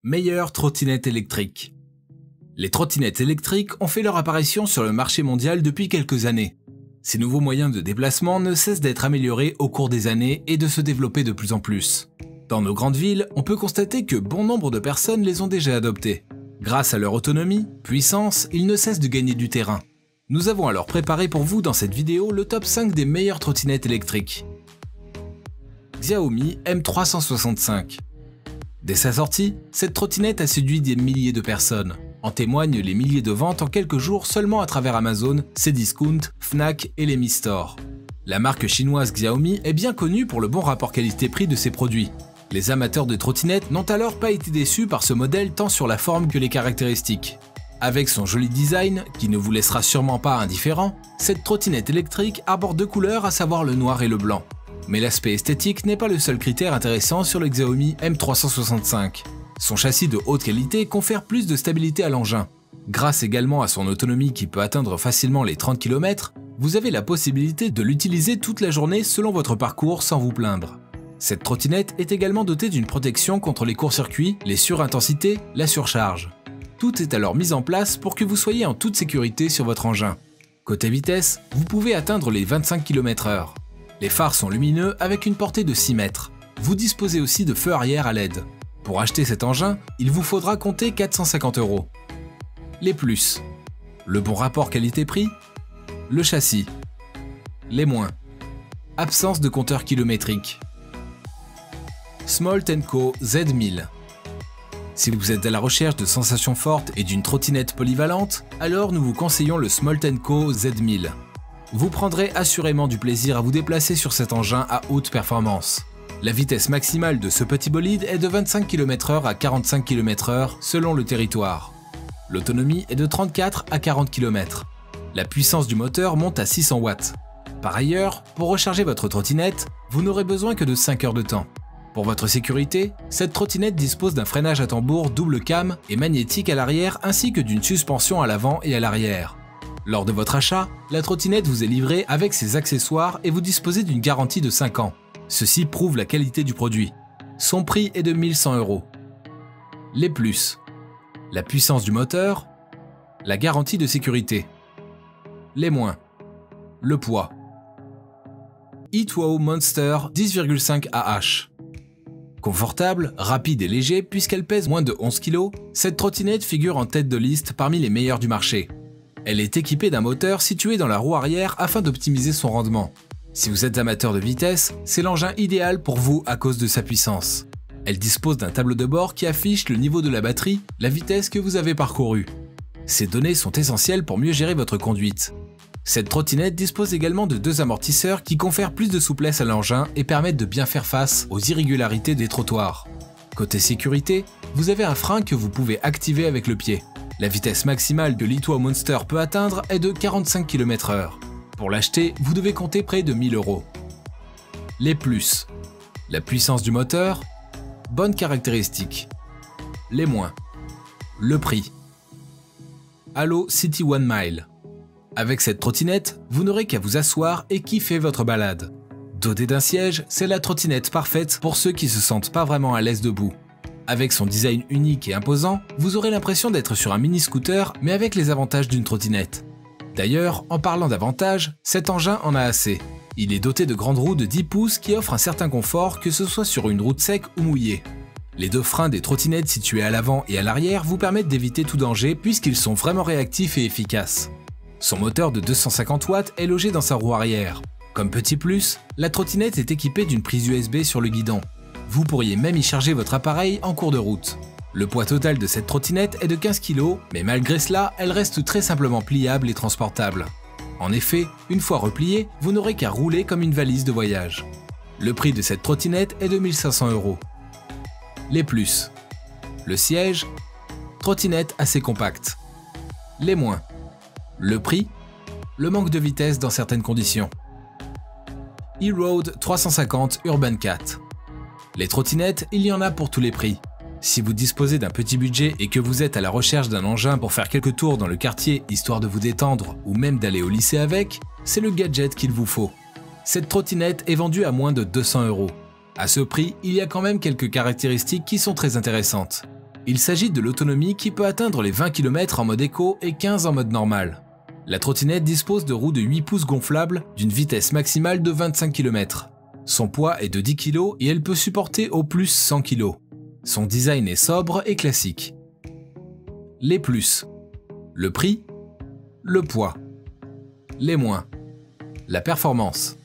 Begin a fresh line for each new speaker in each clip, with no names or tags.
Meilleure trottinette électrique. Les trottinettes électriques ont fait leur apparition sur le marché mondial depuis quelques années. Ces nouveaux moyens de déplacement ne cessent d'être améliorés au cours des années et de se développer de plus en plus. Dans nos grandes villes, on peut constater que bon nombre de personnes les ont déjà adoptés. Grâce à leur autonomie, puissance, ils ne cessent de gagner du terrain. Nous avons alors préparé pour vous dans cette vidéo le top 5 des meilleures trottinettes électriques. Xiaomi M365. Dès sa sortie, cette trottinette a séduit des milliers de personnes. En témoignent les milliers de ventes en quelques jours seulement à travers Amazon, Cdiscount, Fnac et les Mi Store. La marque chinoise Xiaomi est bien connue pour le bon rapport qualité-prix de ses produits. Les amateurs de trottinettes n'ont alors pas été déçus par ce modèle tant sur la forme que les caractéristiques. Avec son joli design, qui ne vous laissera sûrement pas indifférent, cette trottinette électrique arbore deux couleurs, à savoir le noir et le blanc. Mais l'aspect esthétique n'est pas le seul critère intéressant sur le Xiaomi M365. Son châssis de haute qualité confère plus de stabilité à l'engin. Grâce également à son autonomie qui peut atteindre facilement les 30 km, vous avez la possibilité de l'utiliser toute la journée selon votre parcours sans vous plaindre. Cette trottinette est également dotée d'une protection contre les courts-circuits, les surintensités, la surcharge. Tout est alors mis en place pour que vous soyez en toute sécurité sur votre engin. Côté vitesse, vous pouvez atteindre les 25 km/h. Les phares sont lumineux avec une portée de 6 mètres. Vous disposez aussi de feux arrière à LED. Pour acheter cet engin, il vous faudra compter 450 €. Les plus. Le bon rapport qualité-prix. Le châssis. Les moins. Absence de compteur kilométrique. Smalt & Co Z1000. Si vous êtes à la recherche de sensations fortes et d'une trottinette polyvalente, alors nous vous conseillons le Smalt & Co Z1000. Vous prendrez assurément du plaisir à vous déplacer sur cet engin à haute performance. La vitesse maximale de ce petit bolide est de 25 km/h à 45 km/h selon le territoire. L'autonomie est de 34 à 40 km. La puissance du moteur monte à 600 watts. Par ailleurs, pour recharger votre trottinette, vous n'aurez besoin que de 5 heures de temps. Pour votre sécurité, cette trottinette dispose d'un freinage à tambour double cam et magnétique à l'arrière ainsi que d'une suspension à l'avant et à l'arrière. Lors de votre achat, la trottinette vous est livrée avec ses accessoires et vous disposez d'une garantie de 5 ans. Ceci prouve la qualité du produit. Son prix est de 1 100 €. Les plus. La puissance du moteur. La garantie de sécurité. Les moins. Le poids. Eatwow Monster 10,5 AH. Confortable, rapide et léger puisqu'elle pèse moins de 11 kg, cette trottinette figure en tête de liste parmi les meilleures du marché. Elle est équipée d'un moteur situé dans la roue arrière afin d'optimiser son rendement. Si vous êtes amateur de vitesse, c'est l'engin idéal pour vous à cause de sa puissance. Elle dispose d'un tableau de bord qui affiche le niveau de la batterie, la vitesse que vous avez parcourue. Ces données sont essentielles pour mieux gérer votre conduite. Cette trottinette dispose également de 2 amortisseurs qui confèrent plus de souplesse à l'engin et permettent de bien faire face aux irrégularités des trottoirs. Côté sécurité, vous avez un frein que vous pouvez activer avec le pied. La vitesse maximale que l'Eatwow Monster peut atteindre est de 45 km/h. Pour l'acheter, vous devez compter près de 1 000 €. Les plus. La puissance du moteur. Bonnes caractéristiques. Les moins. Le prix. Allo City One Mile. Avec cette trottinette, vous n'aurez qu'à vous asseoir et kiffer votre balade. Dotée d'un siège, c'est la trottinette parfaite pour ceux qui se sentent pas vraiment à l'aise debout. Avec son design unique et imposant, vous aurez l'impression d'être sur un mini-scooter mais avec les avantages d'une trottinette. D'ailleurs, en parlant d'avantages, cet engin en a assez. Il est doté de grandes roues de 10 pouces qui offrent un certain confort que ce soit sur une route sec ou mouillée. Les 2 freins des trottinettes situés à l'avant et à l'arrière vous permettent d'éviter tout danger puisqu'ils sont vraiment réactifs et efficaces. Son moteur de 250 watts est logé dans sa roue arrière. Comme petit plus, la trottinette est équipée d'une prise USB sur le guidon. Vous pourriez même y charger votre appareil en cours de route. Le poids total de cette trottinette est de 15 kg, mais malgré cela, elle reste très simplement pliable et transportable. En effet, une fois repliée, vous n'aurez qu'à rouler comme une valise de voyage. Le prix de cette trottinette est de 1 500 €. Les plus. Le siège. Trottinette assez compacte. Les moins. Le prix. Le manque de vitesse dans certaines conditions. E-Road 350 Urban Cat. Les trottinettes, il y en a pour tous les prix. Si vous disposez d'un petit budget et que vous êtes à la recherche d'un engin pour faire quelques tours dans le quartier histoire de vous détendre ou même d'aller au lycée avec, c'est le gadget qu'il vous faut. Cette trottinette est vendue à moins de 200 €. À ce prix, il y a quand même quelques caractéristiques qui sont très intéressantes. Il s'agit de l'autonomie qui peut atteindre les 20 km en mode éco et 15 en mode normal. La trottinette dispose de roues de 8 pouces gonflables d'une vitesse maximale de 25 km. Son poids est de 10 kg et elle peut supporter au plus 100 kg. Son design est sobre et classique. Les plus. Le prix. Le poids. Les moins. La performance.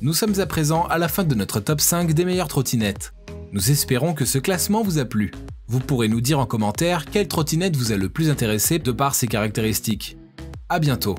Nous sommes à présent à la fin de notre top 5 des meilleures trottinettes. Nous espérons que ce classement vous a plu. Vous pourrez nous dire en commentaire quelle trottinette vous a le plus intéressé de par ses caractéristiques. À bientôt.